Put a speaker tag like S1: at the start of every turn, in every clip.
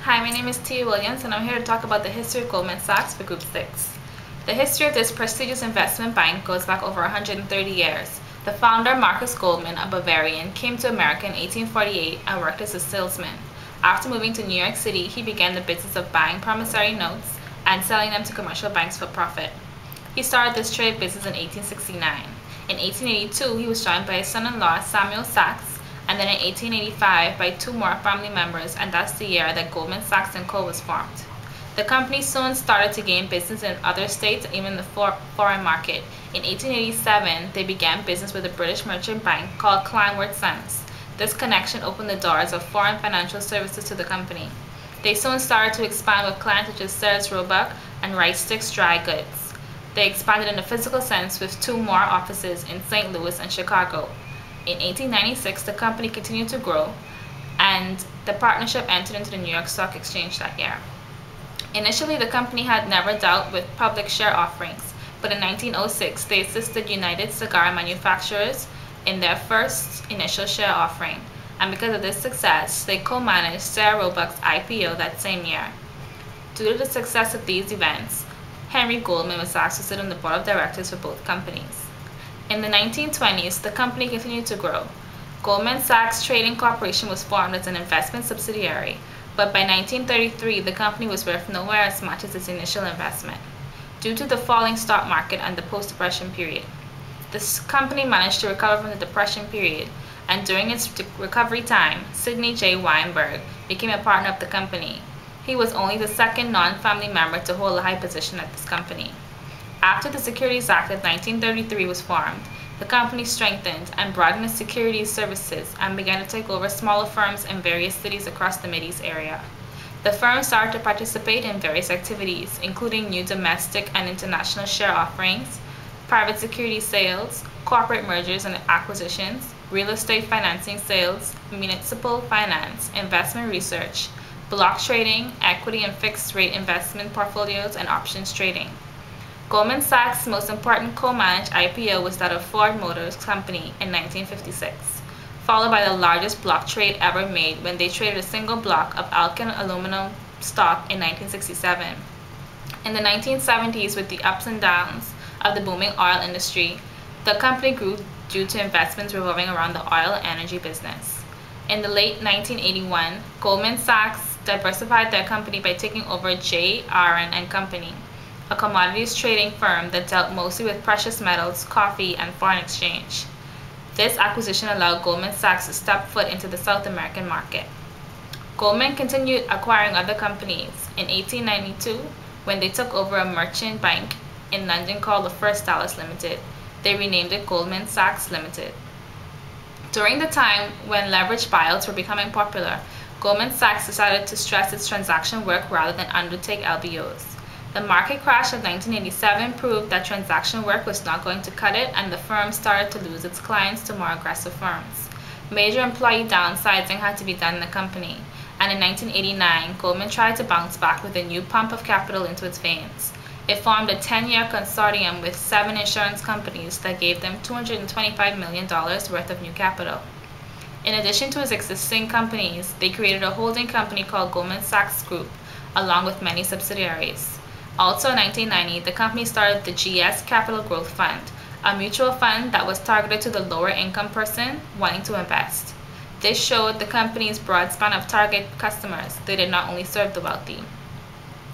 S1: Hi, my name is Tia Williams and I'm here to talk about the history of Goldman Sachs for Group 6. The history of this prestigious investment bank goes back over 130 years. The founder, Marcus Goldman, a Bavarian, came to America in 1848 and worked as a salesman. After moving to New York City, he began the business of buying promissory notes and selling them to commercial banks for profit. He started this trade business in 1869. In 1882, he was joined by his son-in-law, Samuel Sachs, and then in 1885 by two more family members, and that's the year that Goldman Sachs & Co. was formed. The company soon started to gain business in other states and even the foreign market. In 1887, they began business with a British merchant bank called Kleinworth Sons. This connection opened the doors of foreign financial services to the company. They soon started to expand with clients such as Sears Roebuck and Rice Sticks Dry Goods. They expanded in a physical sense with two more offices in St. Louis and Chicago. In 1896, the company continued to grow, and the partnership entered into the New York Stock Exchange that year. Initially, the company had never dealt with public share offerings, but in 1906, they assisted United Cigar Manufacturers in their first initial share offering, and because of this success, they co-managed Sears Roebuck's IPO that same year. Due to the success of these events, Henry Goldman was asked to sit on the board of directors for both companies. In the 1920s, the company continued to grow. Goldman Sachs Trading Corporation was formed as an investment subsidiary, but by 1933, the company was worth nowhere as much as its initial investment, due to the falling stock market and the post-Depression period. This company managed to recover from the Depression period, and during its recovery time, Sidney J. Weinberg became a partner of the company. He was only the second non-family member to hold a high position at this company. After the Securities Act of 1933 was formed, the company strengthened and broadened its securities services and began to take over smaller firms in various cities across the Mideast area. The firm started to participate in various activities, including new domestic and international share offerings, private security sales, corporate mergers and acquisitions, real estate financing sales, municipal finance, investment research, block trading, equity and fixed rate investment portfolios, and options trading. Goldman Sachs' most important co-managed IPO was that of Ford Motor Company in 1956, followed by the largest block trade ever made when they traded a single block of Alcan aluminum stock in 1967. In the 1970s, with the ups and downs of the booming oil industry, the company grew due to investments revolving around the oil and energy business. In the late 1981, Goldman Sachs diversified their company by taking over J. Aron & Company, a commodities trading firm that dealt mostly with precious metals, coffee, and foreign exchange. This acquisition allowed Goldman Sachs to step foot into the South American market. Goldman continued acquiring other companies. In 1892, when they took over a merchant bank in London called the First Dallas Limited, they renamed it Goldman Sachs Limited. During the time when leveraged buyouts were becoming popular, Goldman Sachs decided to stress its transaction work rather than undertake LBOs. The market crash of 1987 proved that transaction work was not going to cut it, and the firm started to lose its clients to more aggressive firms. Major employee downsizing had to be done in the company, and in 1989, Goldman tried to bounce back with a new pump of capital into its veins. It formed a 10-year consortium with 7 insurance companies that gave them $225 million worth of new capital. In addition to its existing companies, they created a holding company called Goldman Sachs Group, along with many subsidiaries. Also in 1990, the company started the GS Capital Growth Fund, a mutual fund that was targeted to the lower income person wanting to invest. This showed the company's broad span of target customers. They did not only serve the wealthy.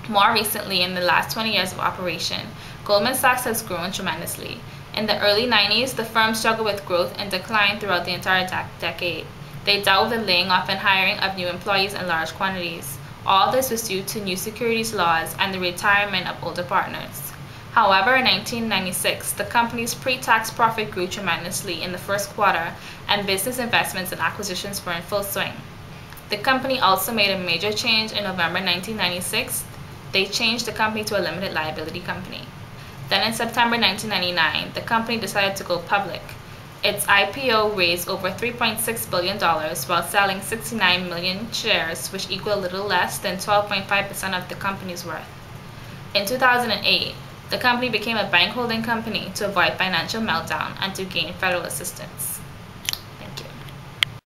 S1: More recently, in the last 20 years of operation, Goldman Sachs has grown tremendously. In the early 90s, the firm struggled with growth and decline throughout the entire decade. They dealt with the laying off and hiring of new employees in large quantities. All this was due to new securities laws and the retirement of older partners. However, in 1996, the company's pre-tax profit grew tremendously in the first quarter, and business investments and acquisitions were in full swing. The company also made a major change in November 1996. They changed the company to a limited liability company. Then in September 1999, the company decided to go public. Its IPO raised over $3.6 billion while selling 69 million shares, which equal a little less than 12.5% of the company's worth. In 2008, the company became a bank holding company to avoid financial meltdown and to gain federal assistance.